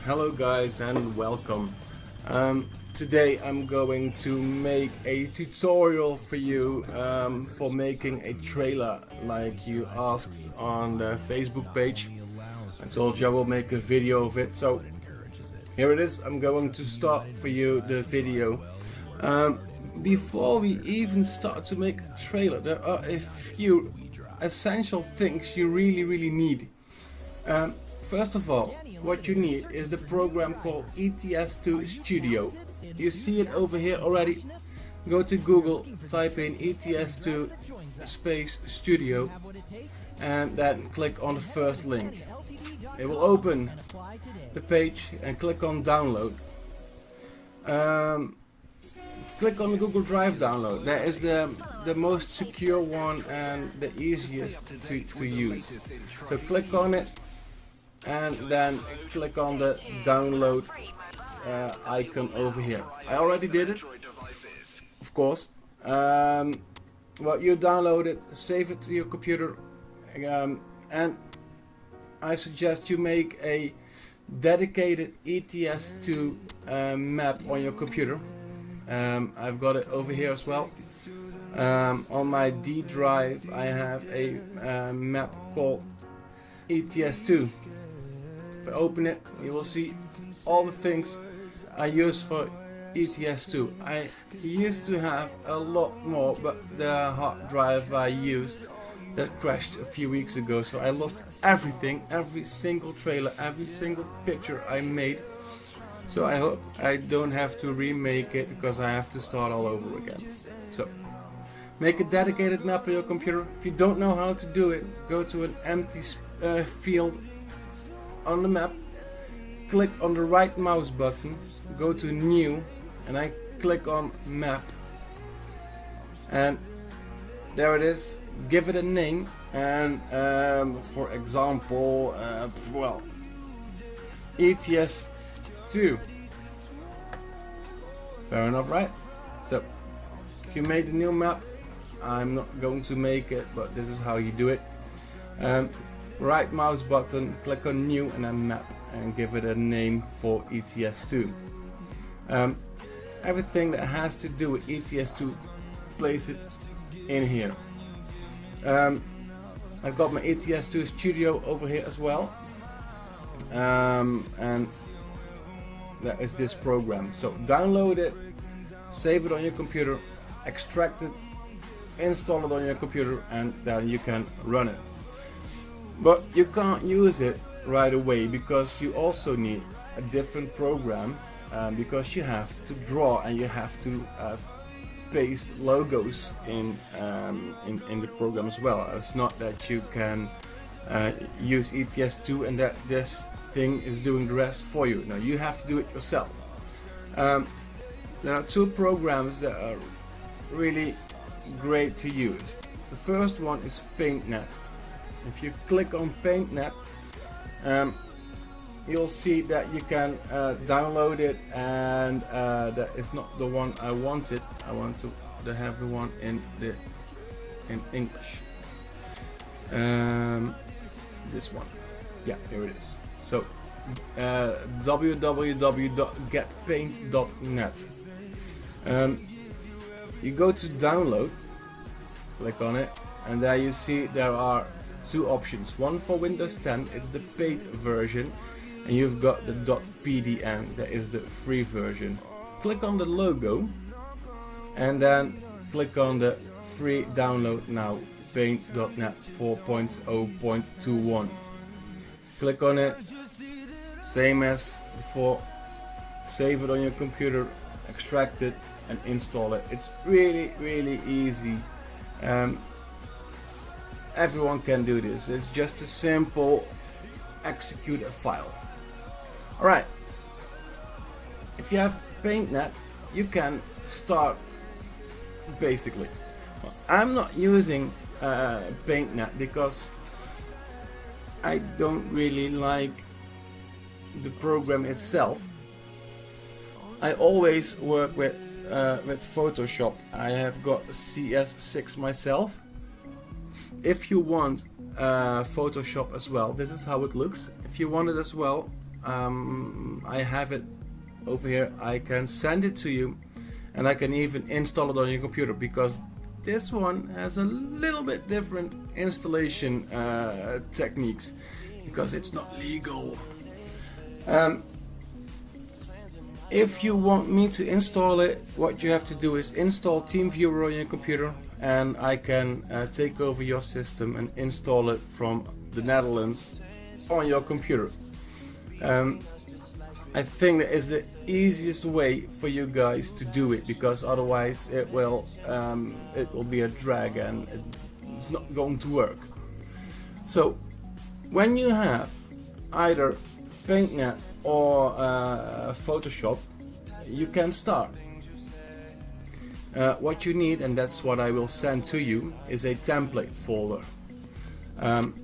Hello guys and welcome. Today I'm going to make a tutorial for you for making a trailer like you asked on the Facebook page. I told you I will make a video of it, so here it is. I'm going to start for you the video. Before we even start to make a trailer, there are a few essential things you really need. First of all, what you need is the program called ETS2 Studio. You see it over here already. Go to Google, type in ETS2 space Studio and then click on the first link. It will open the page and click on download. Click on the Google Drive download. That is the most secure one and the easiest to use. So click on it and then click on the download icon over here. I already did it, of course. Well, you download it, save it to your computer, and I suggest you make a dedicated ETS2 map on your computer. I've got it over here as well. On my D drive I have a map called ETS2. If I open it, you will see all the things I use for ETS2. I used to have a lot more, but the hard drive I used that crashed a few weeks ago, so I lost everything, every single trailer, every single picture I made. So I hope I don't have to remake it because I have to start all over again. So make a dedicated map on your computer. If you don't know how to do it, go to an empty field on the map, click on the right mouse button, go to new, and I click on map, and there it is. Give it a name, and for example, well, ETS2. Fair enough, right? So if you made a new map, I'm not going to make it, but this is how you do it. Right mouse button, click on new and then map, and give it a name for ETS2. Everything that has to do with ETS2, place it in here. I've got my ETS2 Studio over here as well, and that is this program. So download it, save it on your computer, extract it, install it on your computer, and then you can run it. But you can't use it right away because you also need a different program, because you have to draw and you have to paste logos in the program as well. It's not that you can use ETS2 and that this thing is doing the rest for you. No, you have to do it yourself. There are two programs that are really great to use. The first one is PaintNet. If you click on PaintNet, you'll see that you can download it, and that is not the one I wanted. I want to have the one in English. This one, yeah, here it is. So www.getpaint.net. You go to download, click on it, and there you see there are two options. One for Windows 10, it's the paid version, and you've got the .pdm, that is the free version. Click on the logo and then click on the free download now, paint.net 4.0.21. click on it, same as before, save it on your computer, extract it and install it. It's really easy. Everyone can do this. It's just a simple execute a file. Alright, if you have PaintNet, you can start basically. I'm not using PaintNet because I don't really like the program itself. I always work with Photoshop. I have got CS6 myself. If you want Photoshop as well, this is how it looks. If you want it as well, I have it over here. I can send it to you, and I can even install it on your computer, because this one has a little bit different installation techniques, because it's not legal. If you want me to install it, what you have to do is install TeamViewer on your computer, and I can take over your system and install it from the Netherlands on your computer. I think that is the easiest way for you guys to do it, because otherwise it will be a drag and it's not going to work. So when you have either PaintNet or Photoshop, you can start. What you need, and that's what I will send to you, is a template folder.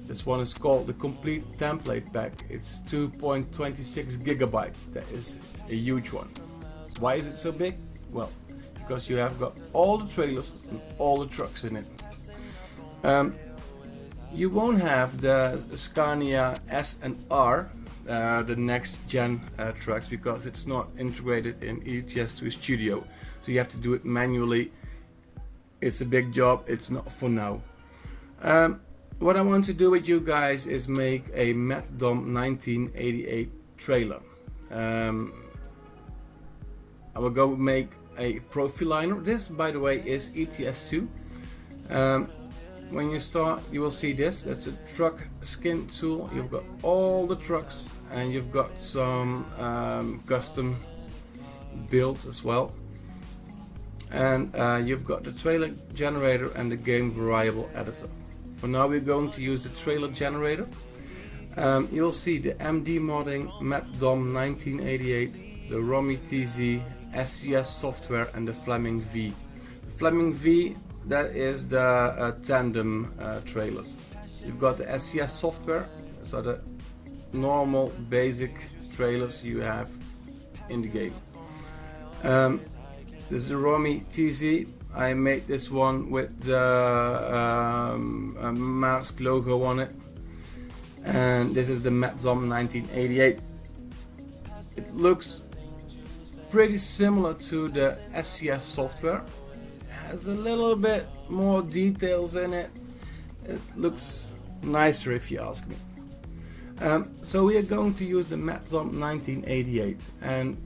This one is called the complete template pack. It's 2.26 gigabyte. That is a huge one. Why is it so big? Well, because you have got all the trailers and all the trucks in it. You won't have the Scania S and R, the next gen trucks, because it's not integrated in ETS2 Studio, so you have to do it manually. It's a big job. It's not for now. What I want to do with you guys is make a MatDom 1988 trailer. I will go make a Profiliner. This, by the way, is ETS2. When you start, you will see this. That's a truck skin tool. You've got all the trucks, and you've got some custom builds as well. And you've got the trailer generator and the game variable editor. For now, we're going to use the trailer generator. You'll see the MD modding, MatDom 1988, the Romy TZ, SCS software, and the Fleming V. The Fleming V, that is the tandem trailers. You've got the SCS software, so the normal basic trailers you have in the game. This is the Romy TZ. I made this one with the Maersk logo on it, and this is the MatDom 1988. It looks pretty similar to the SCS software. It has a little bit more details in it. It looks nicer, if you ask me. So we are going to use the MatDom 1988, and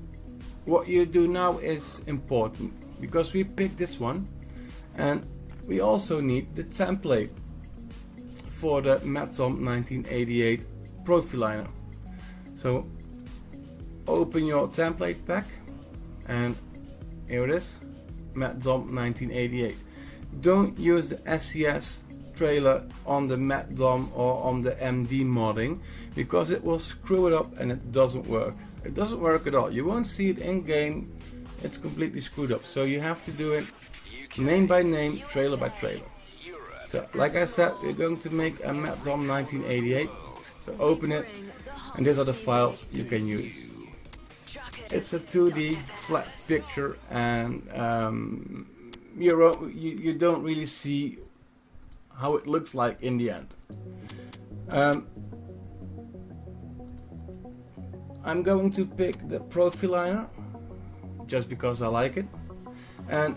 what you do now is important, because we picked this one, and we also need the template for the MatDom 1988 Profiliner. So open your template pack, and here it is, MatDom 1988. Don't use the SCS trailer on the MatDom or on the MD modding, because it will screw it up and it doesn't work. It doesn't work at all. You won't see it in game. It's completely screwed up. So you have to do it name by name, trailer by trailer. So like I said, we're going to make a MatDom 1988. So open it, and these are the files you can use. It's a 2D flat picture, and you don't really see how it looks like in the end. I'm going to pick the Profiliner just because I like it, and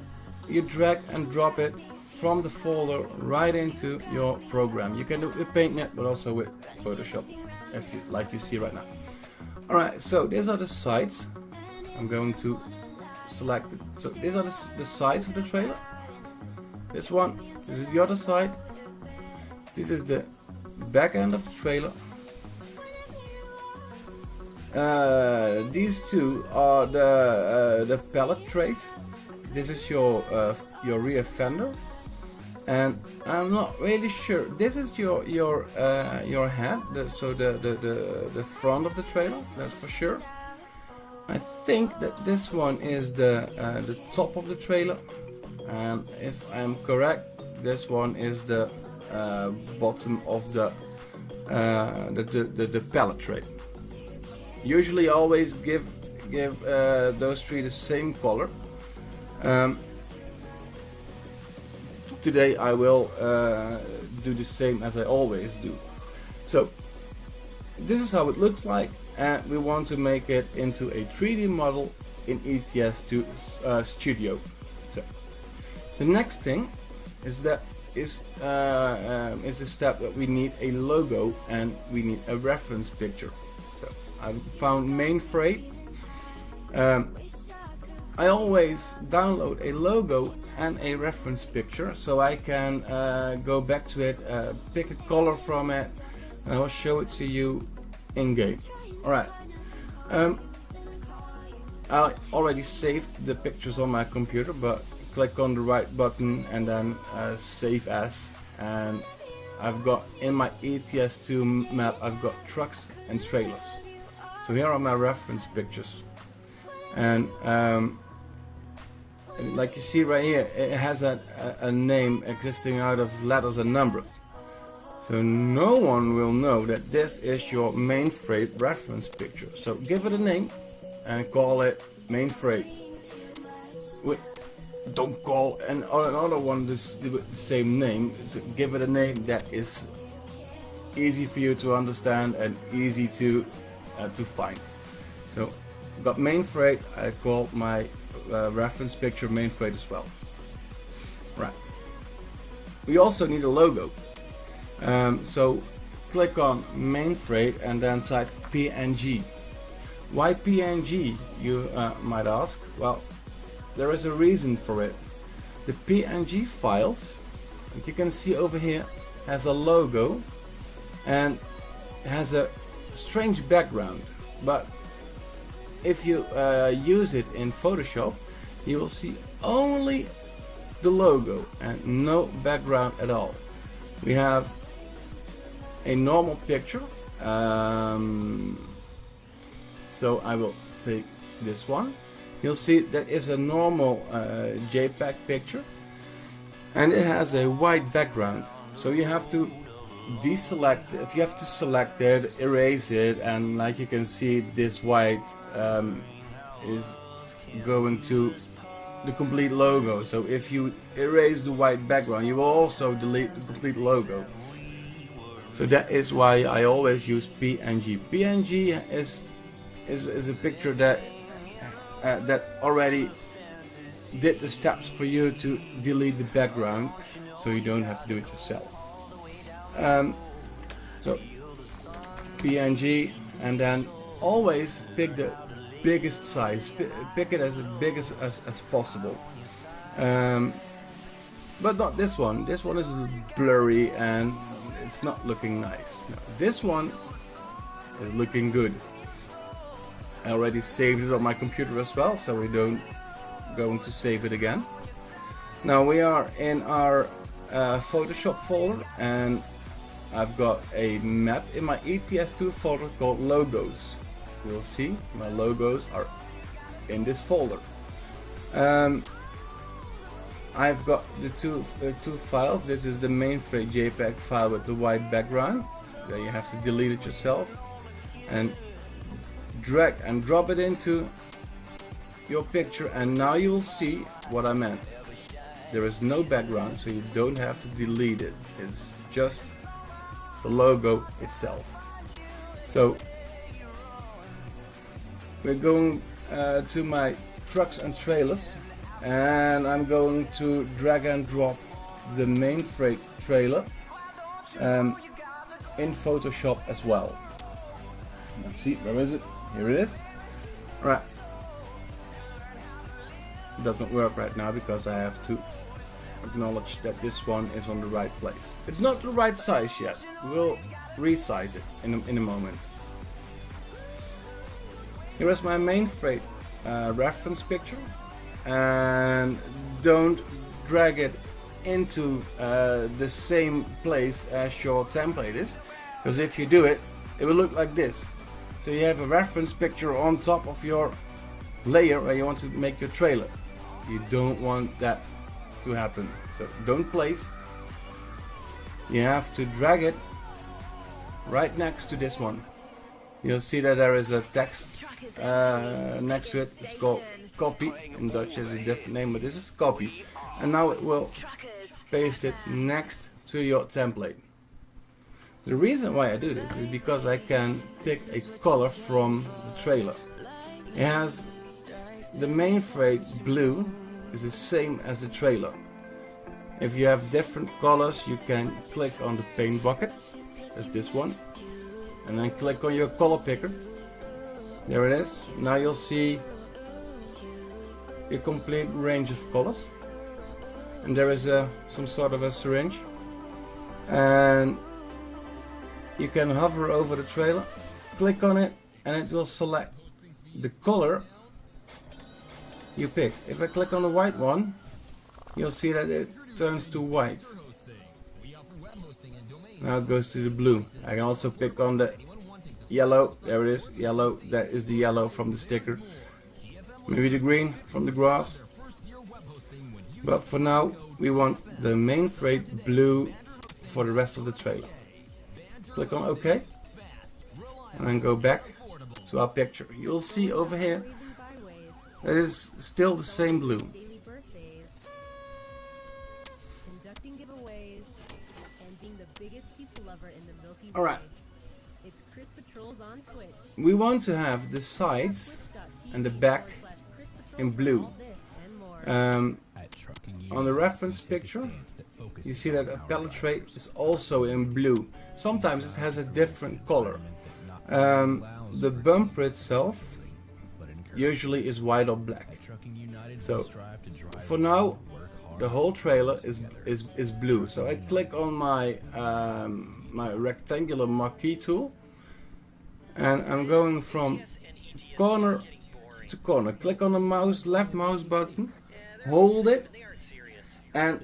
you drag and drop it from the folder right into your program. You can do it with PaintNet, but also with Photoshop, if you, like you see right now. Alright, so these are the sides. I'm going to select it. So these are the sides of the trailer. This one, this is the other side. This is the back end of the trailer. These two are the pallet trays. This is your rear fender, and I'm not really sure. This is your head, so the front of the trailer. That's for sure. I think that this one is the top of the trailer, and if I'm correct, this one is the bottom of the pallet tray. Usually, I always give those three the same color. Today I will do the same as I always do. So this is how it looks like, and we want to make it into a 3D model in ETS2 Studio. So the next thing is the step that we need a logo and we need a reference picture. So I found Mainframe. I always download a logo and a reference picture so I can go back to it, pick a color from it, and I will show it to you in game. Alright, I already saved the pictures on my computer, but click on the right button and then save as, and I've got in my ETS2 map I've got trucks and trailers. So here are my reference pictures, and like you see right here, it has a name existing out of letters and numbers. So no one will know that this is your Mainframe reference picture. So give it a name and call it Mainframe. Don't call another one with the same name. So give it a name that is easy for you to understand and easy to find. So I've got Mainframe. I call my reference picture Mainframe as well. Right. We also need a logo. So click on Mainframe and then type PNG. Why PNG, you might ask? Well, there is a reason for it. The PNG files, like you can see over here, has a logo and has a strange background, but if you use it in Photoshop, you will see only the logo and no background at all. We have a normal picture, so I will take this one. You'll see that is a normal JPEG picture, and it has a white background. So you have to deselect, if you have to select it, erase it, and like you can see, this white is going to the complete logo. So if you erase the white background, you will also delete the complete logo. So that is why I always use PNG. PNG is a picture that already did the steps for you to delete the background, so you don't have to do it yourself. So PNG, and then always pick the biggest size, pick it as big as possible, but not this one. This one is blurry and it's not looking nice. No, this one is looking good. I already saved it on my computer as well, so we don't going to save it again. Now we are in our Photoshop folder, and I've got a map in my ETS2 folder called logos. You'll see my logos are in this folder. I've got the two files. This is the Mainframe JPEG file with the white background. Then you have to delete it yourself and drag and drop it into your picture, and now you will see what I meant. There is no background, so you don't have to delete it. It's just the logo itself. So we're going to my trucks and trailers, and I'm going to drag and drop the Mainframe trailer in Photoshop as well. Let's see, where is it? Here it is. Right. It doesn't work right now because I have to acknowledge that this one is on the right place. It's not the right size yet. We'll resize it in a moment. Here is my Mainframe reference picture, and don't drag it into the same place as your template is, because if you do it, it will look like this. So you have a reference picture on top of your layer where you want to make your trailer. You don't want that to happen. So don't place. You have to drag it right next to this one. You'll see that there is a text next to it. It's called copy. In Dutch it's a different name, but this is copy. And now it will paste it next to your template. The reason why I do this is because I can pick a color from the trailer. It has the main frame blue is the same as the trailer. If you have different colors, you can click on the paint bucket, that's this one, and then click on your color picker. There it is. Now you'll see a complete range of colors, and there is some sort of a syringe, and you can hover over the trailer, click on it, and it will select the color you pick. If I click on the white one, you'll see that it turns to white. Now it goes to the blue. I can also pick on the yellow. There it is, yellow. That is the yellow from the sticker. Maybe the green from the grass. But for now, we want the main frame blue for the rest of the trailer. Click on OK, and then go back to our picture. You'll see over here that is still the same blue. Alright, we want to have the sides and the back in blue. On the reference picture, you see that a pallet tray is also in blue. Sometimes it has a different color. The bumper itself usually is white or black. So for now, the whole trailer is blue. So I click on my my rectangular marquee tool, and I'm going from corner to corner. Click on the left mouse button, hold it, and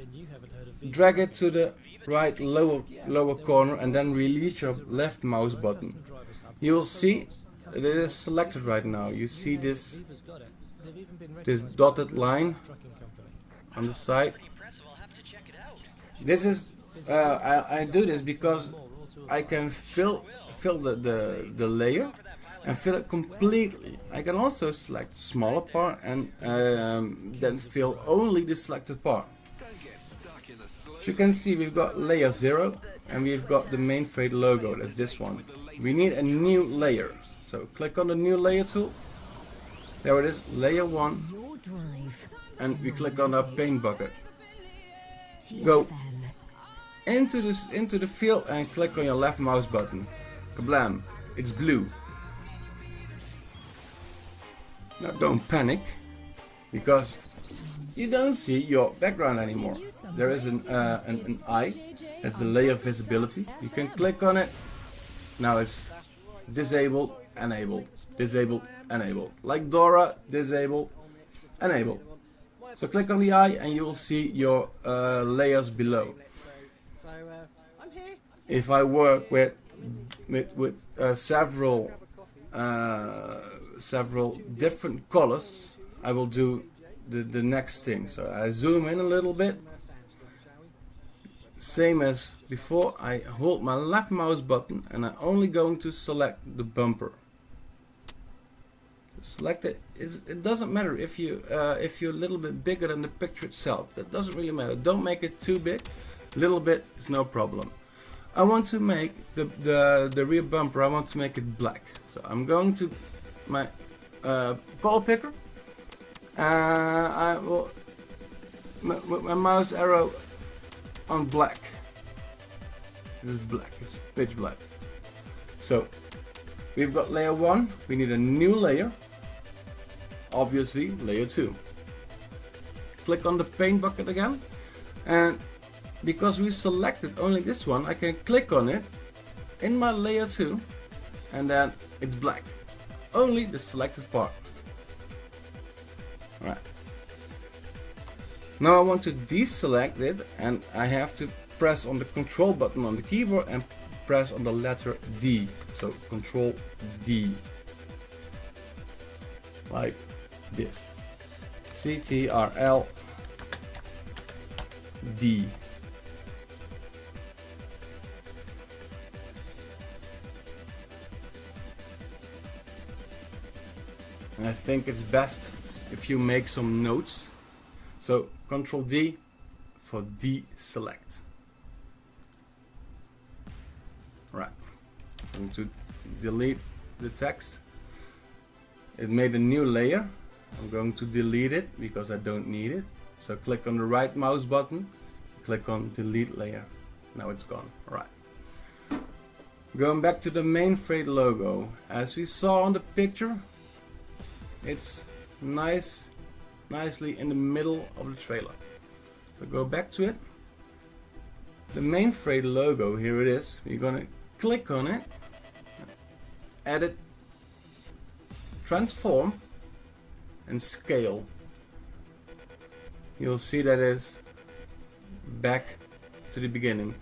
drag it to the right lower corner, and then release your left mouse button. You will see it is selected right now. You see this dotted line on the side. This is I do this because I can fill the layer and fill it completely. I can also select smaller part and then fill only the selected part. As you can see, we've got layer 0 and we've got the mainframe logo, that's this one. We need a new layer, so click on the new layer tool. There it is, layer 1, and we click on our paint bucket. Go into the field and click on your left mouse button. Kablam! It's blue. Now don't panic, because you don't see your background anymore. There is an eye, that's the layer visibility. You can click on it. Now it's disabled, enabled, disabled, enabled. Like Dora, disabled, enabled. So click on the eye and you will see your layers below. If I work with several different colors, I will do the next thing. So I zoom in a little bit. Same as before, I hold my left mouse button and I'm only going to select the bumper. Select it. It doesn't matter if you're a little bit bigger than the picture itself. That doesn't really matter. Don't make it too big. A little bit is no problem. I want to make the rear bumper, I want to make it black. So I'm going to my color picker. I will with my mouse arrow on black. This is black, it's pitch black. So we've got layer 1, we need a new layer. Obviously layer 2. Click on the paint bucket again, and because we selected only this one, I can click on it in my layer 2 and then it's black. Only the selected part. Alright. Now I want to deselect it and I have to press on the control button on the keyboard and press on the letter D. So control D. Like this. CTRL D. And I think it's best if you make some notes. So Control D for deselect. Right, I'm going to delete the text. It made a new layer. I'm going to delete it because I don't need it. So click on the right mouse button, click on delete layer. Now it's gone. Right. Going back to the main freight logo. As we saw on the picture, it's nicely in the middle of the trailer. So go back to it. The main freight logo, here it is. We're gonna click on it, edit, transform, and scale. You'll see that it's back to the beginning.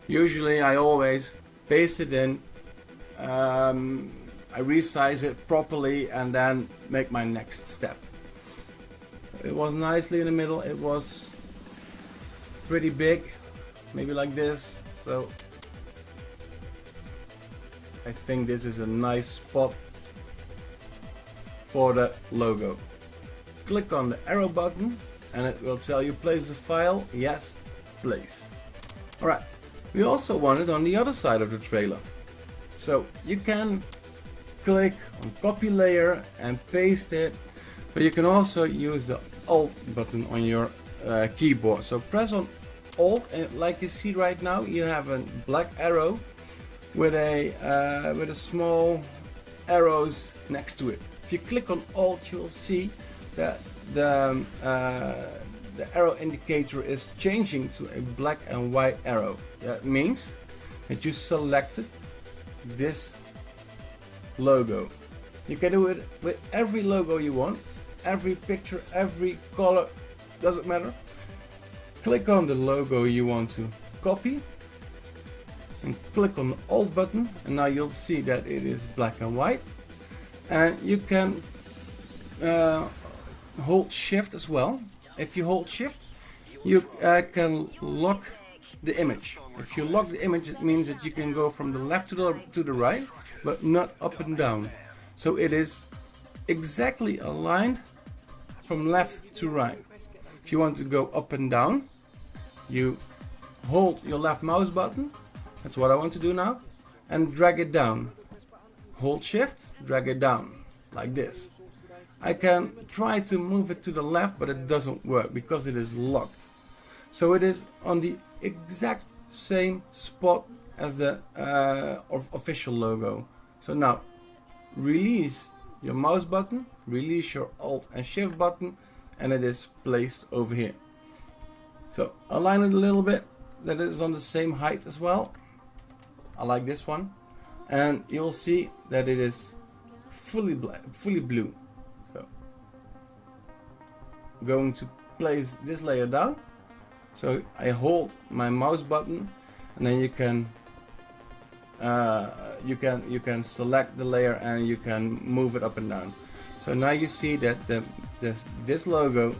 Usually I always paste it in, I resize it properly and then make my next step. It was nicely in the middle. It was pretty big, maybe like this. So I think this is a nice spot for the logo. Click on the arrow button and it will tell you place the file. Yes, place. Alright, we also want it on the other side of the trailer. So you can click on copy layer and paste it, but you can also use the Alt button on your keyboard. So press on Alt, and like you see right now, you have a black arrow with a small arrows next to it. If you click on Alt, you'll see that the arrow indicator is changing to a black and white arrow. That means that you selected this logo. You can do it with every logo you want, every picture, every color, doesn't matter. Click on the logo you want to copy and click on the Alt button, and now you'll see that it is black and white. And you can hold Shift as well. If you hold Shift, you can lock the image. If you lock the image, it means that you can go from the left to the right, but not up and down. So it is exactly aligned from left to right. If you want to go up and down, you hold your left mouse button. That's what I want to do now, and drag it down. Hold Shift, drag it down like this. I can try to move it to the left, but it doesn't work because it is locked. So it is on the exact same spot as the official logo. So now release your mouse button, release your Alt and Shift button, and it is placed over here. So align it a little bit, that it is on the same height as well. I like this one, and you'll see that it is fully black, fully blue. So I'm going to place this layer down. So I hold my mouse button, and then you can select the layer and you can move it up and down. So now you see that this logo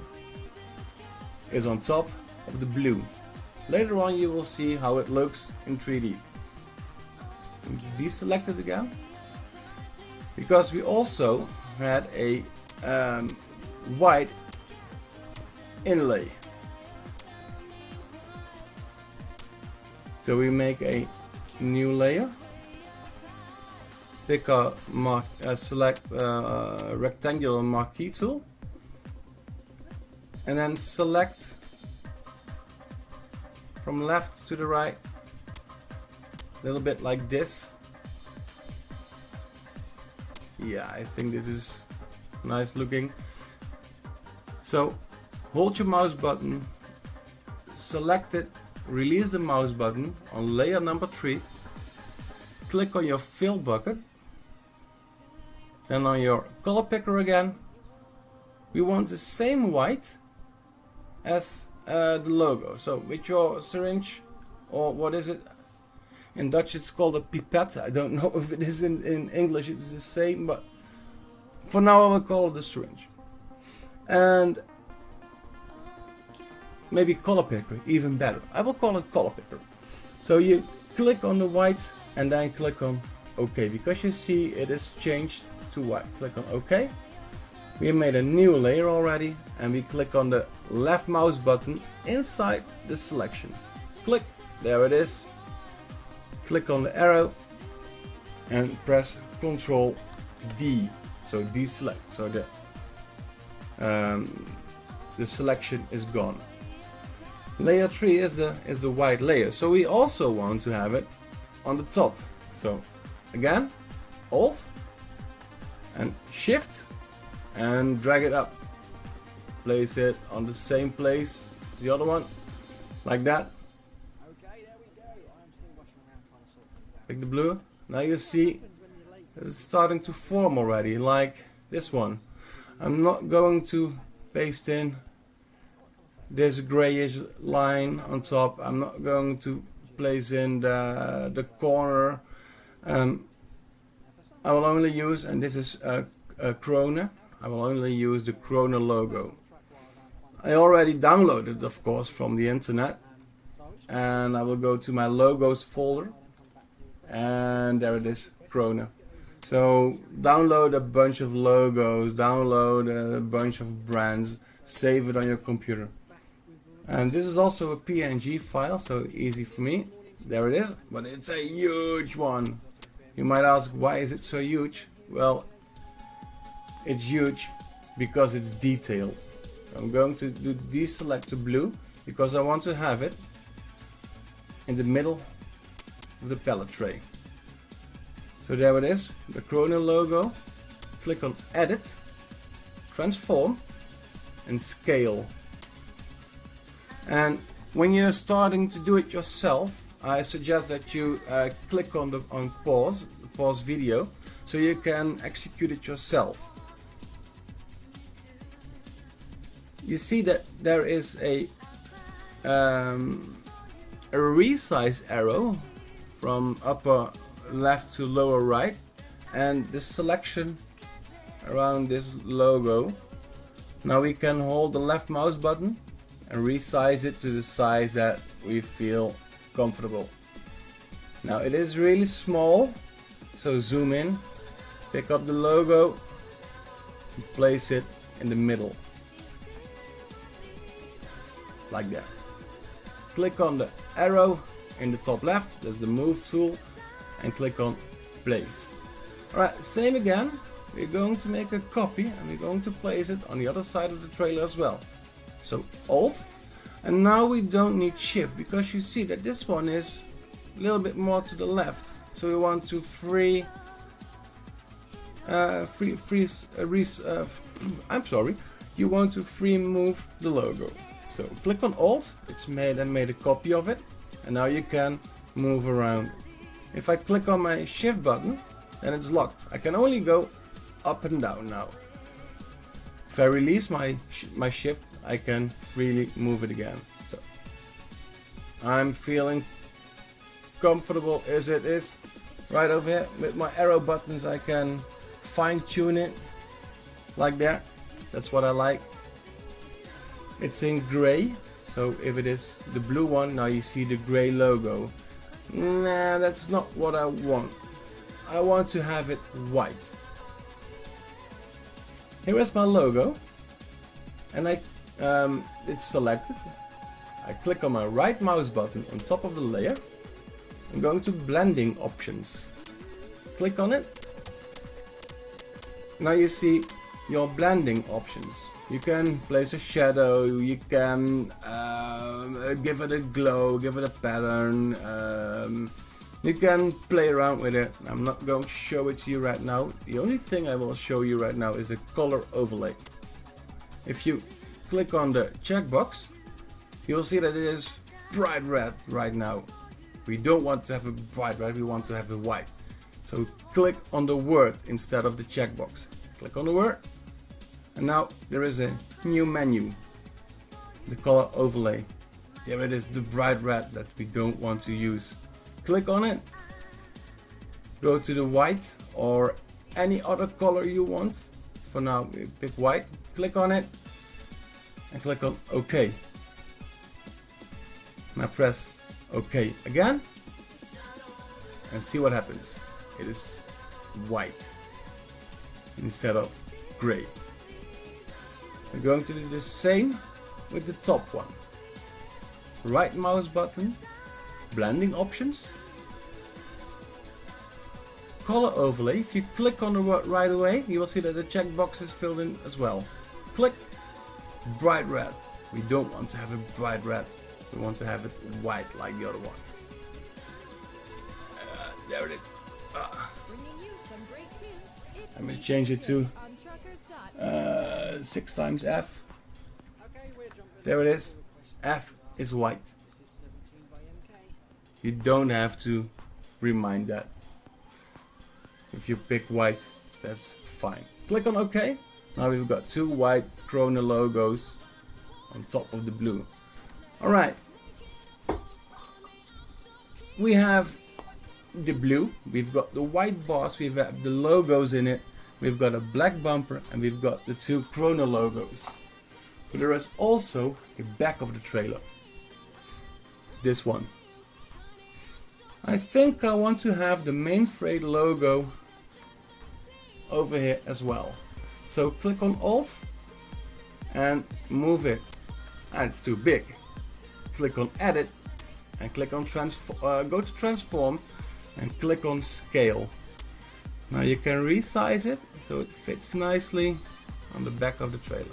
is on top of the blue. Later on you will see how it looks in 3D. Deselect it again, because we also had a white inlay. So we make a new layer, pick a select rectangular marquee tool, and then select from left to the right, a little bit like this. Yeah, I think this is nice looking. So hold your mouse button, select it, release the mouse button on layer number 3, click on your fill bucket, then on your color picker again. We want the same white as the logo. So with your syringe, or what is it? In Dutch it's called a pipette. I don't know if it is in English it's the same, but for now I will call it a syringe. And maybe color picker, even better. I will call it color picker. So you click on the white and then click on OK, because you see it is changed to white. Click on OK. We made a new layer already, and we click on the left mouse button inside the selection. Click, there it is. click on the arrow and press Ctrl D, so deselect, so the selection is gone. Layer 3 is the white layer, so we also want to have it on the top. So again, Alt and Shift and drag it up. Place it on the same place as the other one, like that. Pick the blue. Now you see it's starting to form already, like this one. I'm not going to paste in this grayish line on top. I'm not going to place in the corner. I will only use, and this is a Krone, I will only use the Krone logo. I already downloaded, of course, from the internet, and I will go to my logos folder, and there it is, Krone. So download a bunch of logos, download a bunch of brands, save it on your computer. And this is also a PNG file, so easy for me. There it is, but it's a huge one. You might ask, why is it so huge? Well, it's huge because it's detailed. I'm going to deselect the blue because I want to have it in the middle of the palette tray. So there it is, the Krone logo. Click on Edit, Transform and Scale. And when you're starting to do it yourself, I suggest that you click on pause video, so you can execute it yourself. You see that there is a resize arrow from upper left to lower right, and the selection around this logo. Now we can hold the left mouse button and resize it to the size that we feel comfortable. Now it is really small, so zoom in, pick up the logo and place it in the middle, like that. Click on the arrow in the top left, that's the move tool, and click on place. Alright, same again, we're going to make a copy and we're going to place it on the other side of the trailer as well. So Alt, and now we don't need Shift because you see that this one is a little bit more to the left. So we want to you want to free move the logo. So click on Alt, it's made a copy of it, and now you can move around. If I click on my Shift button, then it's locked. I can only go up and down now. If I release my Shift, I can freely move it again. So I'm feeling comfortable as it is. Right over here with my arrow buttons, I can fine tune it like that. That's what I like. It's in gray, so if it is the blue one, now you see the gray logo. Nah, that's not what I want. I want to have it white. Here is my logo, and it's selected. I click on my right mouse button on top of the layer. I'm going to blending options. Click on it. Now you see your blending options. You can place a shadow, you can give it a glow, give it a pattern, you can play around with it. I'm not going to show it to you right now. The only thing I will show you right now is the color overlay. If you click on the checkbox, you'll see that it is bright red right now. We don't want to have a bright red, we want to have a white. So click on the word instead of the checkbox. Click on the word, and now there is a new menu, the color overlay. Here it is, the bright red that we don't want to use. Click on it, go to the white or any other color you want. For now we pick white. Click on it and click on OK. Now press OK again and see what happens. It is white instead of gray. We're going to do the same with the top one. Right mouse button, blending options, color overlay, if you click on the word right away, you will see that the checkbox is filled in as well. Click bright red. We don't want to have it bright red. We want to have it white like the other one. There it is. I'm going to change it to 6 times F. There it is. F is white. You don't have to remind that. If you pick white, that's fine. Click on OK. Now we've got 2 white Krona logos on top of the blue. Alright. We have the blue, we've got the white bars, we've got the logos in it, we've got a black bumper, and we've got the 2 Krona logos. But there is also a back of the trailer. It's this one. I think I want to have the main freight logo over here as well. So click on Alt and move it. And it's too big. Click on Edit and click on go to Transform and click on Scale. Now you can resize it so it fits nicely on the back of the trailer.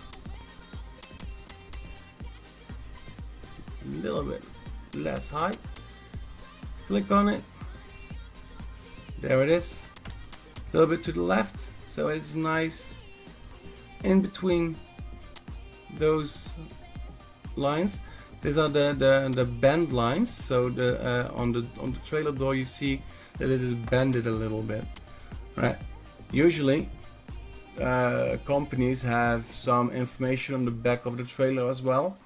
A little bit less height. Click on it. There it is. A little bit to the left so it's nice in between those lines. These are the bend lines. So the on the trailer door you see that it is bended a little bit. Right. Usually companies have some information on the back of the trailer as well.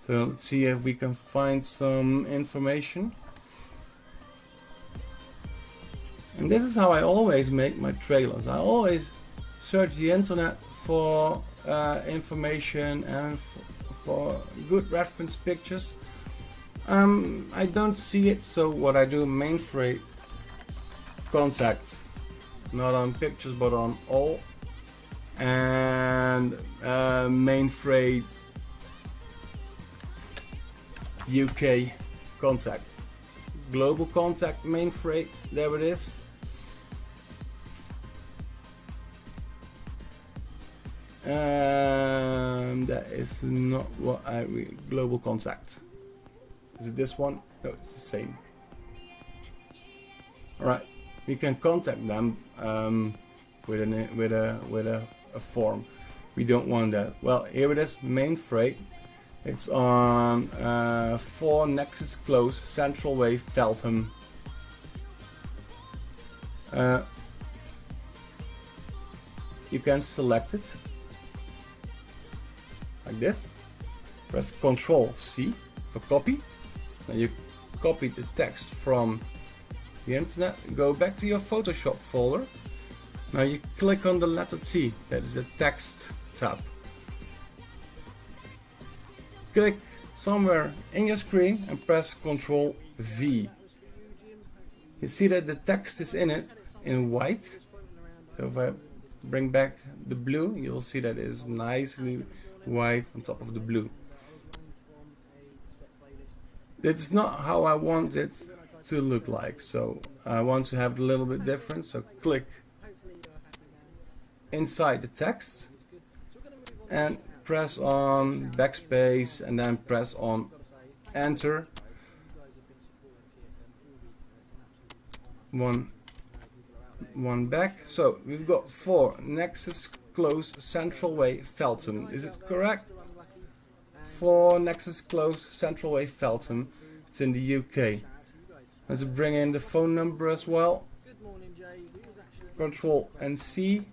So let's see if we can find some information. And this is how I always make my trailers. I always search the internet for information and for good reference pictures. I don't see it, so what I do, main freight contact, not on pictures but on all, and main freight UK contact, global contact, main freight. There it is. That is not what I read. Global contact. Is it this one? No, it's the same. Alright, we can contact them with a form. We don't want that. Well, here it is, main freight. It's on 4 Nexus Close, Central Way, Feltham. You can select it like this. Press Ctrl C for copy. Now you copy the text from the internet. Go back to your Photoshop folder. Now you click on the letter T. That is the text tab. Click somewhere in your screen and press Ctrl V. You see that the text is in it in white. So if I bring back the blue, you'll see that it is nicely white on top of the blue. It's not how I want it to look like, so I want to have it a little bit different. So click inside the text and press on backspace and then press on enter. One back. So we've got 4 Nexus Close, Central Way, Feltham. Is it correct? 4 Nexus Close, Central Way, Feltham. It's in the UK. Let's bring in the phone number as well. Control and C.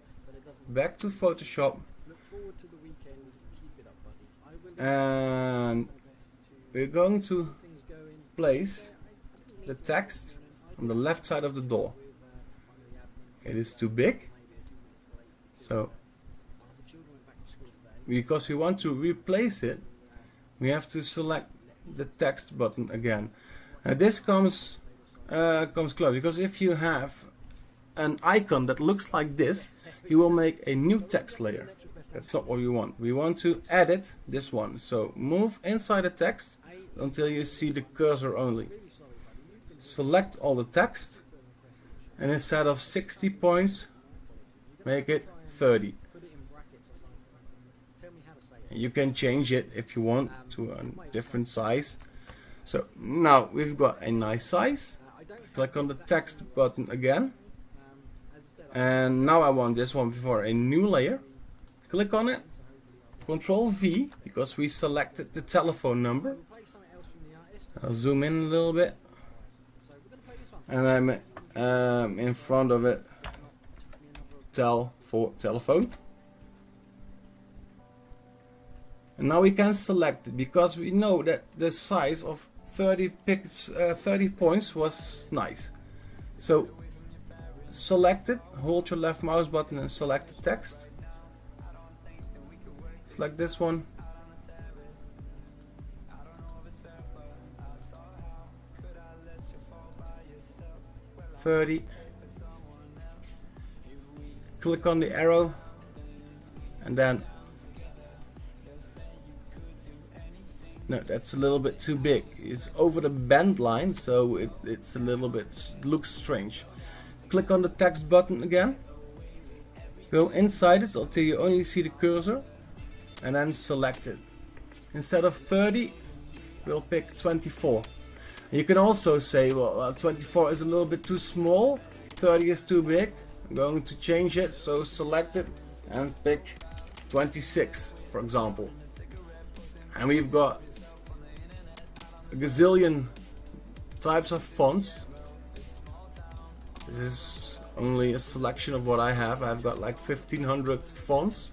Back to Photoshop. And we're going to place the text on the left side of the door. It is too big, so because we want to replace it, we have to select the text button again. This comes close, because if you have an icon that looks like this, you will make a new text layer. That's not what we want. We want to edit this one. So move inside the text until you see the cursor only. Select all the text and instead of 60 points, make it 30. You can change it if you want to a different size. So now we've got a nice size. Click on the text button again, and now I want this one for a new layer. Click on it, Control V, because we selected the telephone number. I'll zoom in a little bit, and I'm in front of it, tel for telephone. And now we can select it because we know that the size of 30 points was nice. So select it, hold your left mouse button and select the text. Select this one. $30. Click on the arrow and then no, that's a little bit too big. It's over the bend line, so it's a little bit looks strange. Click on the text button again. Go inside it until you only see the cursor, and then select it. Instead of 30, we'll pick 24. You can also say, well, 24 is a little bit too small, 30 is too big. I'm going to change it, so select it and pick 26, for example. And we've got a gazillion types of fonts. This is only a selection of what I have. I've got like 1500 fonts,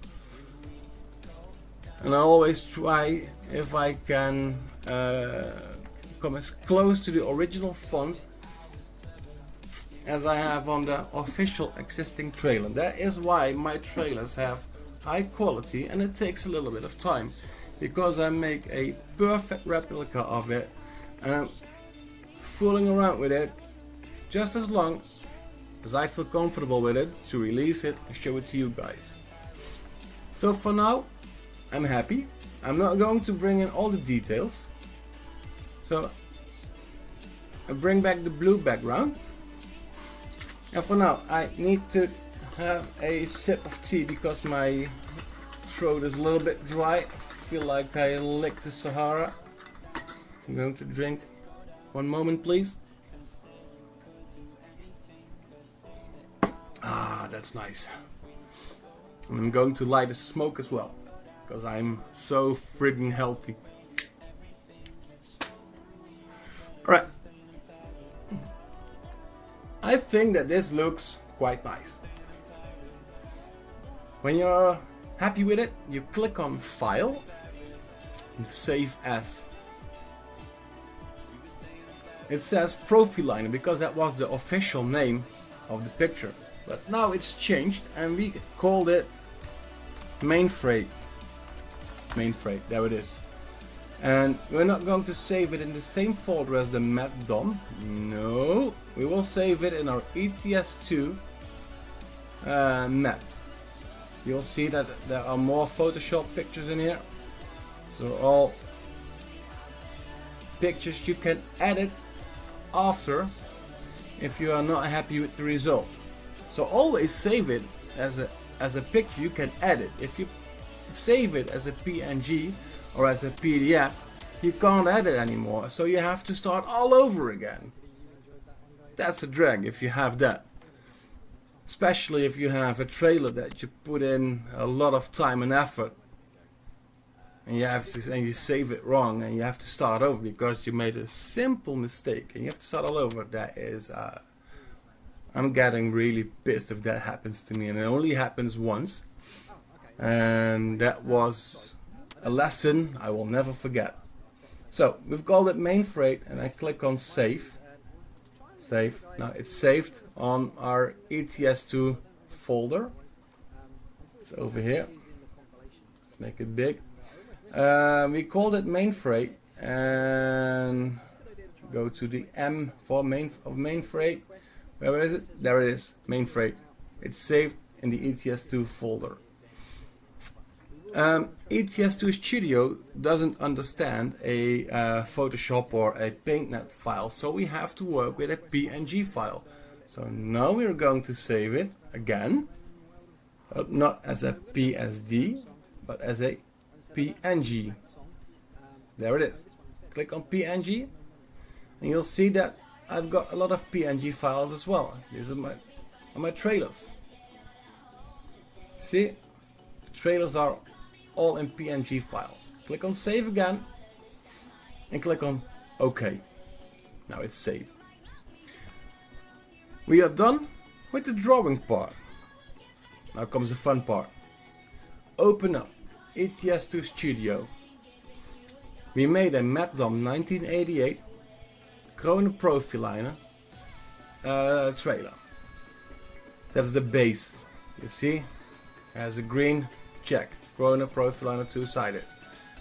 and I always try, if I can, come as close to the original font as I have on the official existing trailer. That is why my trailers have high quality, and it takes a little bit of time, because I make a perfect replica of it and I'm fooling around with it just as long as I feel comfortable with it to release it and show it to you guys. So for now, I'm happy. I'm not going to bring in all the details. So I bring back the blue background. And for now, I need to have a sip of tea because my throat is a little bit dry. I feel like I licked the Sahara. I'm going to drink. One moment, please. Ah, that's nice. And I'm going to light a smoke as well, because I'm so friggin' healthy. Alright. I think that this looks quite nice. When you're happy with it, you click on File and Save As. It says Profiliner because that was the official name of the picture. But now it's changed and we called it Mainframe. Mainframe, there it is. And we're not going to save it in the same folder as the map DOM. No, we will save it in our ETS2 map. You'll see that there are more Photoshop pictures in here. So all pictures you can edit after if you are not happy with the result. So always save it as a picture you can edit. If you save it as a PNG or as a PDF, you can't edit anymore, so you have to start all over again. That's a drag if you have that. Especially if you have a trailer that you put in a lot of time and effort, and you save it wrong and you have to start over because you made a simple mistake and you have to start all over. That is, I'm getting really pissed if that happens to me, and it only happens once, and that was a lesson I will never forget. So we've called it Mainframe, and I click on Save. Save. Now it's saved on our ETS2 folder. It's over here. Let's make it big. We called it Mainframe, and go to the M for Mainframe. Where is it? There it is, Mainframe. It's saved in the ETS2 folder. ETS2 Studio doesn't understand a Photoshop or a PaintNet file, so we have to work with a PNG file. So now we're going to save it again, not as a PSD, but as a PNG. There it is. Click on PNG, and you'll see that I've got a lot of PNG files as well. These are my trailers. See, the trailers are all in PNG files. Click on save again, and click on OK. Now it's saved. We are done with the drawing part. Now comes the fun part. Open up ETS2 Studio. We made a MacDom 1988 Krone Profiliner trailer. That's the base. You see? It has a green check. Krone Profiliner two-sided.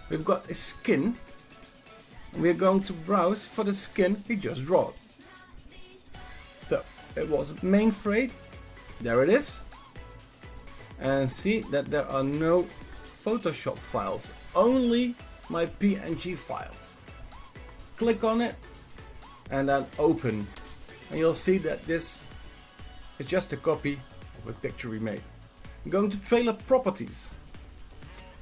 We've got a skin. We're going to browse for the skin we just drew. So it was main freight. There it is. And see that there are no Photoshop files. Only my PNG files. Click on it and then open. And you'll see that this is just a copy of a picture we made. I'm going to trailer properties.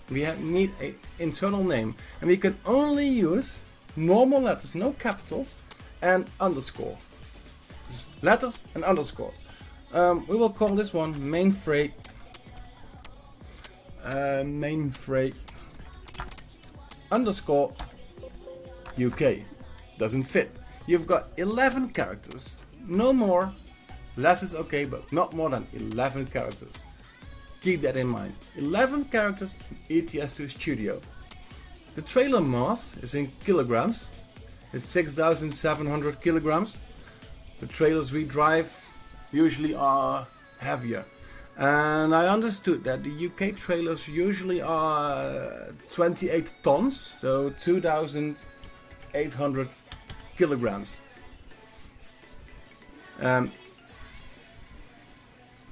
We need an internal name. And we can only use normal letters, no capitals, and underscore. Just letters and underscores. We will call this one main freight. Main freight underscore UK. Doesn't fit. You've got 11 characters. No more. Less is okay, but not more than 11 characters. Keep that in mind. 11 characters in ETS2 Studio. The trailer mass is in kilograms. It's 6,700 kilograms. The trailers we drive usually are heavier. And I understood that the UK trailers usually are 28 tons, so 2,800 kilograms.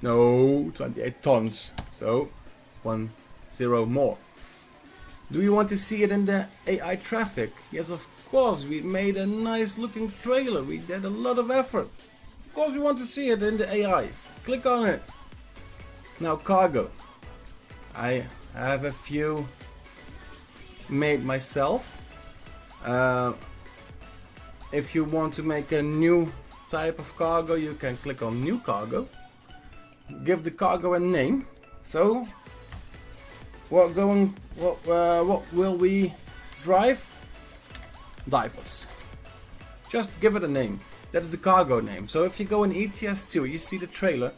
No, 28 tons, so 10 more. Do you want to see it in the AI traffic? Yes, of course, we made a nice looking trailer. We did a lot of effort. Of course we want to see it in the AI. Click on it. Now cargo. I have a few made myself. If you want to make a new type of cargo, you can click on new cargo. Give the cargo a name. So what will we drive? Diapers. Just give it a name. That's the cargo name. So if you go in ETS2, you see the trailer,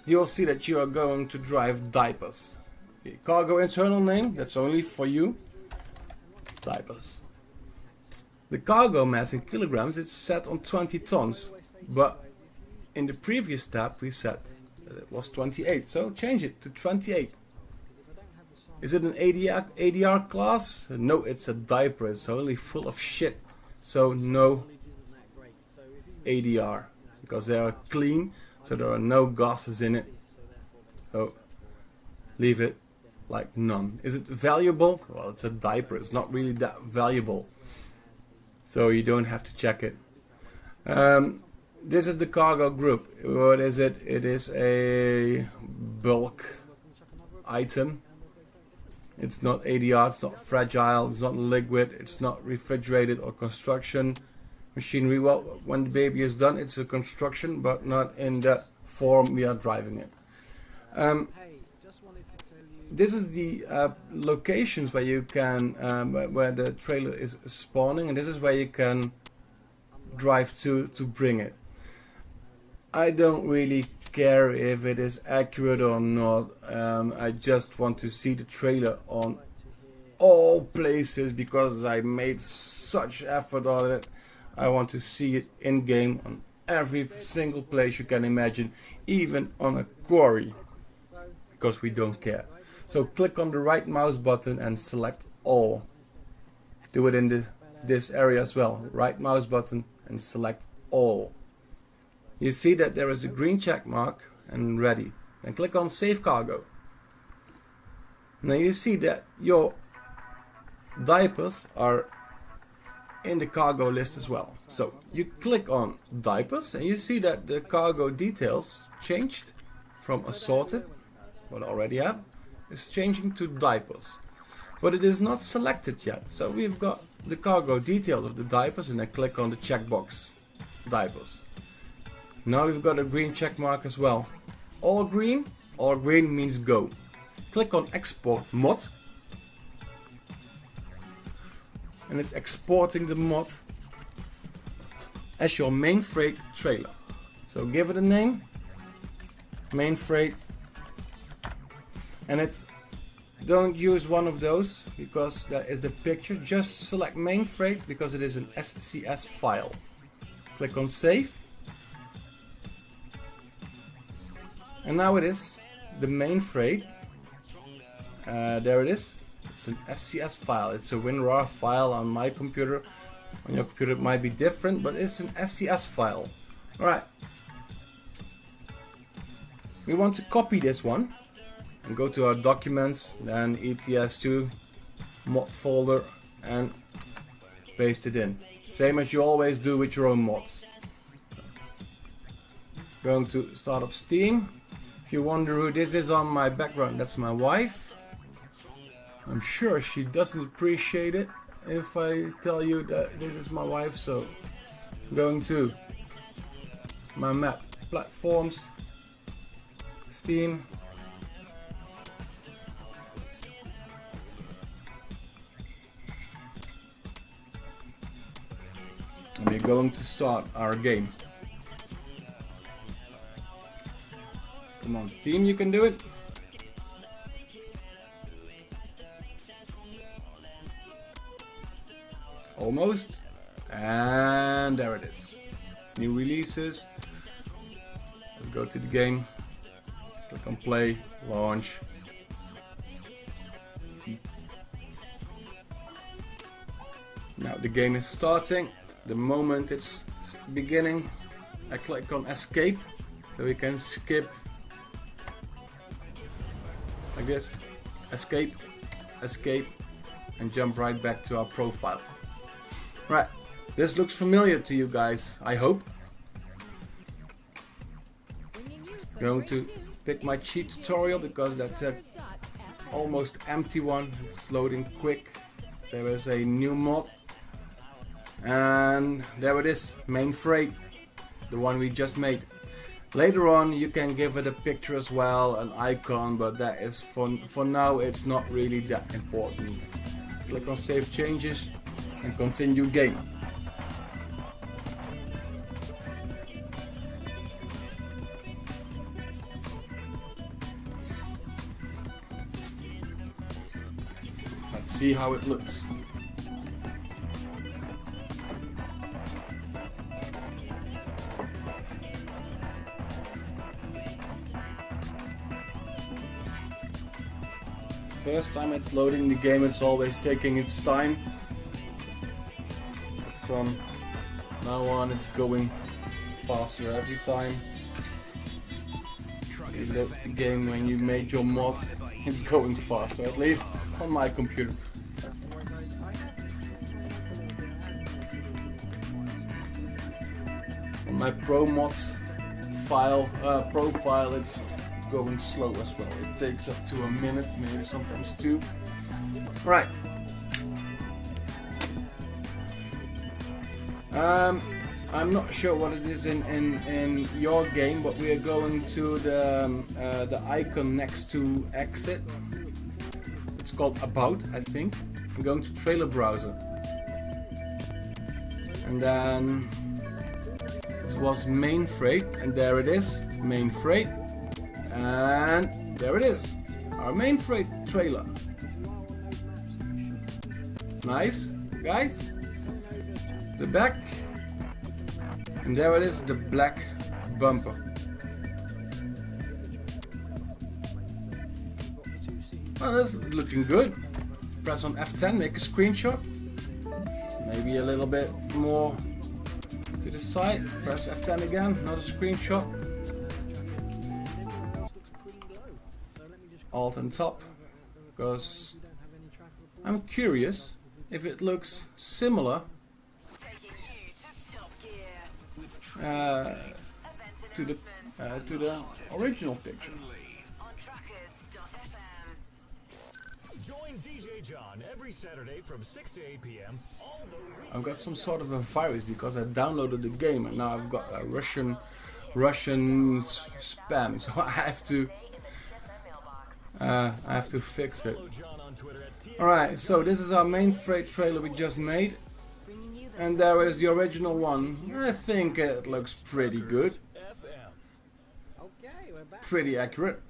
you'll see that you are going to drive diapers. The cargo internal name, that's only for you. Diapers. The cargo mass in kilograms, it's set on 20 tons. But in the previous tab we set that it was 28. So change it to 28. Is it an ADR class? No, it's a diaper. It's only full of shit. So no ADR. Because they are clean. So there are no gases in it. So leave it like none. Is it valuable? Well, it's a diaper. It's not really that valuable. So you don't have to check it. This is the cargo group. What is it? It is a bulk item. It's not ADR, it's not fragile, it's not liquid, it's not refrigerated or construction machinery. Well, when the baby is done, it's a construction, but not in the form we are driving it. This is the locations where you can, where the trailer is spawning, and this is where you can drive to bring it. I don't really care if it is accurate or not. I just want to see the trailer on all places because I made such effort on it. I want to see it in game on every single place you can imagine, even on a quarry, because we don't care. So click on the right mouse button and select all. Do it in this area as well. Right mouse button and select all. You see that there is a green check mark and ready. And click on save cargo. Now you see that your diapers are in the cargo list as well. So you click on diapers and you see that the cargo details changed from assorted, what I already have, is changing to diapers. But it is not selected yet. So we've got the cargo details of the diapers and I click on the checkbox diapers. Now we've got a green check mark as well. All green means go. Click on export mod. And it's exporting the mod as your main freight trailer. So give it a name, main freight, and it's, don't use one of those because that is the picture. Just select main freight because it is an SCS file. Click on save, and now it is the main freight. There it is. It's an SCS file. It's a WinRAR file on my computer. On your computer it might be different, but it's an SCS file. Alright. We want to copy this one and go to our documents, then ETS2 mod folder and paste it in. Same as you always do with your own mods. Going to start up Steam. If you wonder who this is on my background, that's my wife. I'm sure she doesn't appreciate it if I tell you that this is my wife, so I'm going to my map, platforms, Steam. And we're going to start our game. Come on, Steam, you can do it. Almost. And there it is. New releases. Let's go to the game. Click on play, launch. Now the game is starting. The moment it's beginning, I click on escape so we can skip. I guess escape, escape, and jump right back to our profile. Right, this looks familiar to you guys, I hope. Going to pick my cheat tutorial because that's a almost empty one. It's loading quick. There is a new mod. And there it is, main freight, the one we just made. Later on you can give it a picture as well, an icon, but that is for now it's not really that important. Click on save changes and continue game. Let's see how it looks. First time it's loading the game, it's always taking its time. From now on it's going faster every time. The game when you made your mod, it's going faster, at least on my computer. On my Pro Mods profile it's going slow as well. It takes up to a minute, maybe sometimes two. Right. I'm not sure what it is in your game, but we are going to the icon next to exit. It's called About, I think. I'm going to Trailer Browser. And then it was Main Freight, and there it is, Main Freight. And there it is, our main freight trailer. Nice, guys. The back, and there it is, the black bumper. Well, that's looking good. Press on F10, make a screenshot. Maybe a little bit more to the side. Press F10 again, another screenshot. Alt and top, because I'm curious if it looks similar to the original picture. Join DJ John every Saturday from 6 to 8 p.m. I've got some sort of a virus because I downloaded the game and now I've got a Russian spam, so I have to fix it. Alright, so this is our main freight trailer we just made, and there is the original one. I think it looks pretty good, pretty accurate.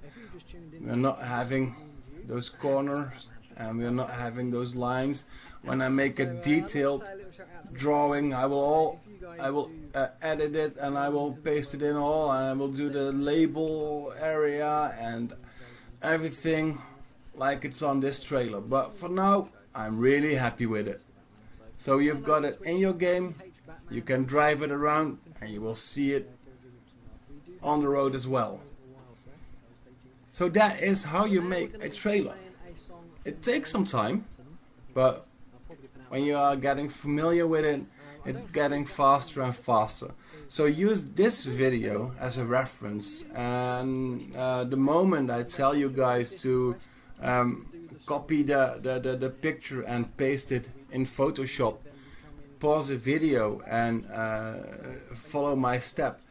We're not having those corners and we're not having those lines. When I make a detailed drawing, I will edit it and I will paste it in all, and I will do the label area and everything like it's on this trailer. But for now, I'm really happy with it. So you've got it in your game, you can drive it around and you will see it on the road as well. So that is how you make a trailer. It takes some time, but when you are getting familiar with it, it's getting faster and faster. So use this video as a reference, and the moment I tell you guys to copy the picture and paste it in Photoshop, pause the video and follow my step.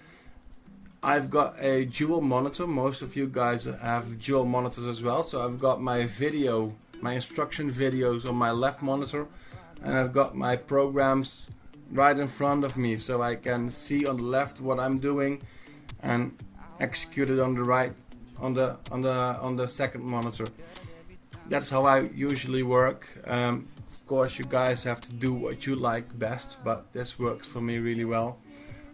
I've got a dual monitor. Most of you guys have dual monitors as well. So I've got my instruction videos on my left monitor, and I've got my programs right in front of me, so I can see on the left what I'm doing and execute it on the right on the second monitor. That's how I usually work. Of course, you guys have to do what you like best, but this works for me really well.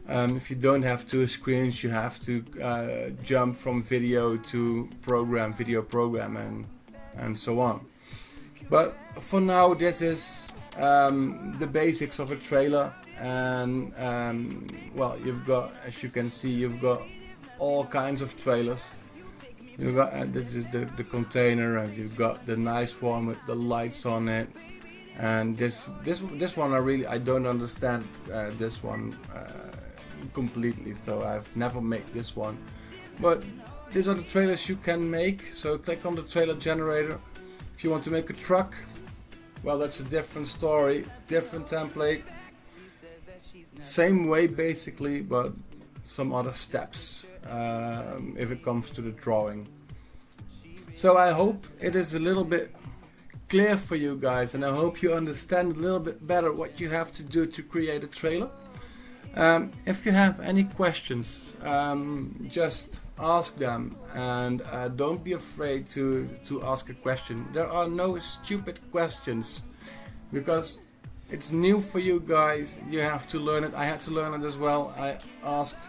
If you don't have two screens, you have to jump from video to video program, and so on. But for now, this is the basics of a trailer, and well, you've got, as you can see, you've got all kinds of trailers. You've got this is the container, and you've got the nice one with the lights on it, and this one I don't understand this one completely, so I've never made this one. But these are the trailers you can make. So click on the trailer generator. If you want to make a truck, well, that's a different story, different template, same way basically, but some other steps if it comes to the drawing. So I hope it is a little bit clear for you guys, and I hope you understand a little bit better what you have to do to create a trailer. If you have any questions, just ask them, and don't be afraid to ask a question. There are no stupid questions, because it's new for you guys. You have to learn it. I had to learn it as well. I asked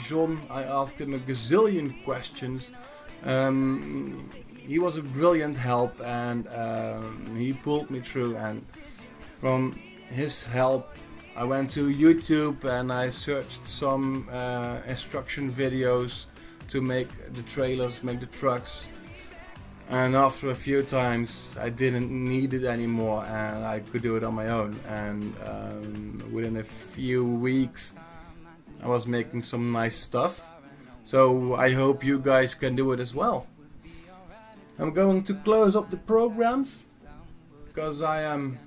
John, I asked him a gazillion questions. He was a brilliant help, and he pulled me through, and from his help I went to YouTube and I searched some instruction videos to make the trailers, make the trucks, and after a few times I didn't need it anymore and I could do it on my own, and within a few weeks I was making some nice stuff. So I hope you guys can do it as well. I'm going to close up the programs because I'm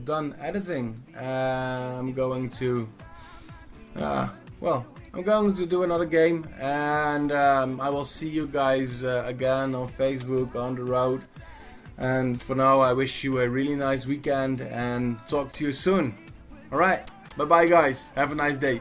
done editing. I'm going to do another game, and I will see you guys again on Facebook on the road. And for now, I wish you a really nice weekend and talk to you soon. Alright, bye bye guys, have a nice day.